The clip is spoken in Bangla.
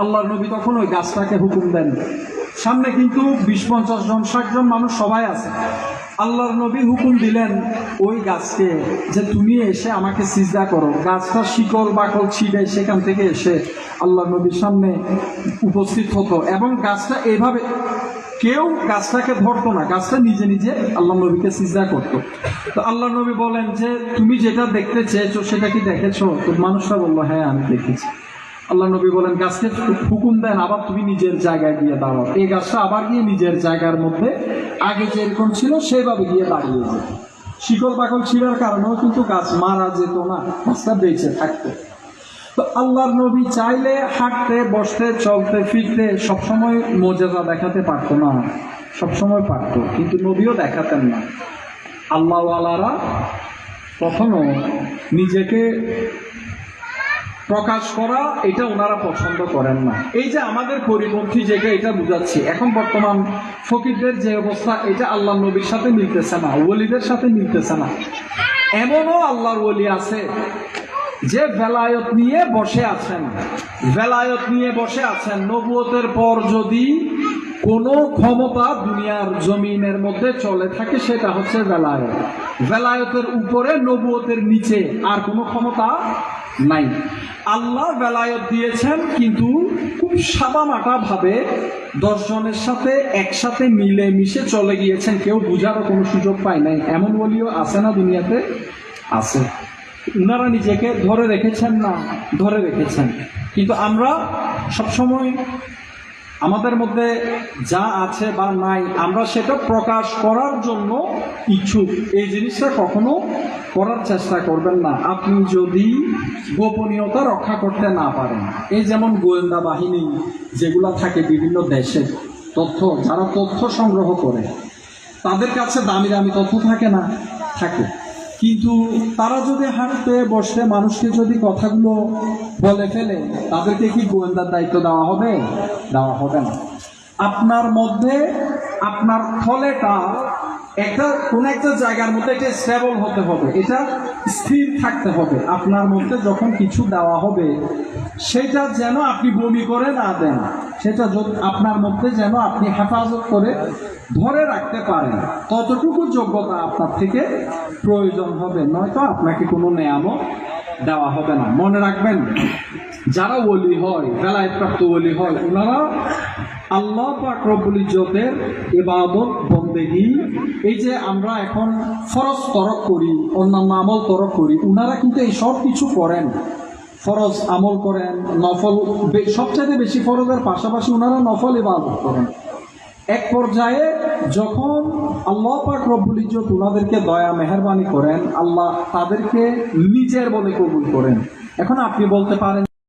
আল্লাহর নবী তখন ওই গাছটাকে হুকুম দেন। সামনে কিন্তু 20-50 জন 60 জন মানুষ সবাই আছে। আল্লাহর নবী হুকুম দিলেন ওই গাছকে যে তুমি এসে আমাকে সিজদা করো। গাছটা শিকল বাকল ছিঁড়ে সেখান থেকে এসে আল্লাহর নবীর সামনে উপস্থিত হতো এবং গাছটা এইভাবে কেউ গাছটাকে ধরতো না, গাছটা নিজে নিজে আল্লাহ নবীকে সিজদা করতো। তো আল্লাহ নবী বলেন যে তুমি যেটা দেখতে চেয়েছো সেটা কি দেখেছো? তো মানুষরা বললো হ্যাঁ আমি দেখেছি। আল্লাহ নবী বলেন গাছকে হুকুম দেন আবার তুমি নিজের জায়গায় গিয়ে দাঁড়াও। এই গাছটা আবার গিয়ে নিজের জায়গার মধ্যে আগে যেরকম ছিল সেভাবে গিয়ে দাঁড়িয়ে যেত। শিকল বাকল ছিঁড়ার কারণেও কিন্তু গাছ মারা যেত না, গাছটা বেঁচে থাকতো। তো আল্লাহর নবী চাইলে হাঁটতে বসতে চলতে ফিরতে সবসময় মর্যাদা দেখাতে পারতো না, সবসময় পারতো, কিন্তু নবীও দেখাতেন না। আল্লাহওয়ালারা কখনো নিজেকে প্রকাশ করা এটা ওনারা পছন্দ করেন না। এই যে আমাদের পরিপন্থী যেটা এটা বুঝাচ্ছি, এখন বর্তমান ফকিরদের যে অবস্থা এটা আল্লাহ নবীর সাথে মিলতেছে না, ওলিদের সাথে মিলতেছে না। এমনও আল্লাহর ওলি আছে যে বেলায়ত নিয়ে বসে আছেন, বেলায়ত নিয়ে বসে আছেন। নবুয়তের পর যদি কোনো ক্ষমতা দুনিয়ার জমিনের মধ্যে চলে থাকে সেটা হচ্ছে বেলায়ত। বেলায়তের উপরে নবুয়তের নিচে আর কোনো ক্ষমতা নাই। আল্লাহ বেলায়ত দিয়েছেন কিন্তু খুব সাদামাটা ভাবে 10 জনের সাথে একসাথে মিলে মিশে চলে গিয়েছেন, কেউ বুঝারও কোনো সুযোগ পায় নাই। এমন বলিও আছে না দুনিয়াতে? আছে। ওনারা নিজেকে ধরে রেখেছেন না? ধরে রেখেছেন। কিন্তু আমরা সবসময় আমাদের মধ্যে যা আছে বা নাই আমরা সেটা প্রকাশ করার জন্য ইচ্ছুক। এই জিনিসটা কখনো করার চেষ্টা করবেন না আপনি যদি গোপনীয়তা রক্ষা করতে না পারেন। এই যেমন গোয়েন্দা বাহিনী যেগুলা থাকে বিভিন্ন দেশে, তথ্য যারা তথ্য সংগ্রহ করে তাদের কাছে দামি দামি তথ্য থাকে না? থাকে। কিন্তু তারা যদি হাঁটতে বসতে মানুষকে যদি কথাগুলো বলে ফেলে তাদেরকে কি গোয়েন্দার দায়িত্ব দেওয়া হবে? দেওয়া হবে না। আপনার মধ্যে আপনার ফলেটা কোন একটা জায়গার মধ্যে এটা স্টেবল হতে হবে, এটা স্থির থাকতে হবে। আপনার মধ্যে যখন কিছু দেওয়া হবে সেটা যেন আপনি বমি করে না দেন, সেটা আপনার মধ্যে যেন আপনি হেফাজত করে ধরে রাখতে পারেন, ততটুকু যোগ্যতা আপনার থেকে প্রয়োজন হবে, নয়তো আপনাকে কোনো নেয়ামত দেওয়া হবে না। মনে রাখবেন, যারা ওলি হয়, বেলায়েতপ্রাপ্ত ওলি হয়, ওনারা আল্লাহ পাক রব্বুল ইজ্জতের ইবাদত বন্দেগী, এই যে আমরা এখন ফরজ তরক করি, অন্যান্য আমল তরক করি, ওনারা কিন্তু এই সব কিছু করেন। ফরজ আমল করেন, নফল সবচাইতে বেশি ফরজের পাশাপাশি ওনারা নফল ইবাদত করেন। এক পর্যায়ে যখন আল্লাহ পাক রব্বুল ইজ্জত ওনাদেরকে দয়া মেহেরবানি করেন, আল্লাহ তাদেরকে নিজের বলে কবুল করেন। এখন আপনি বলতে পারেন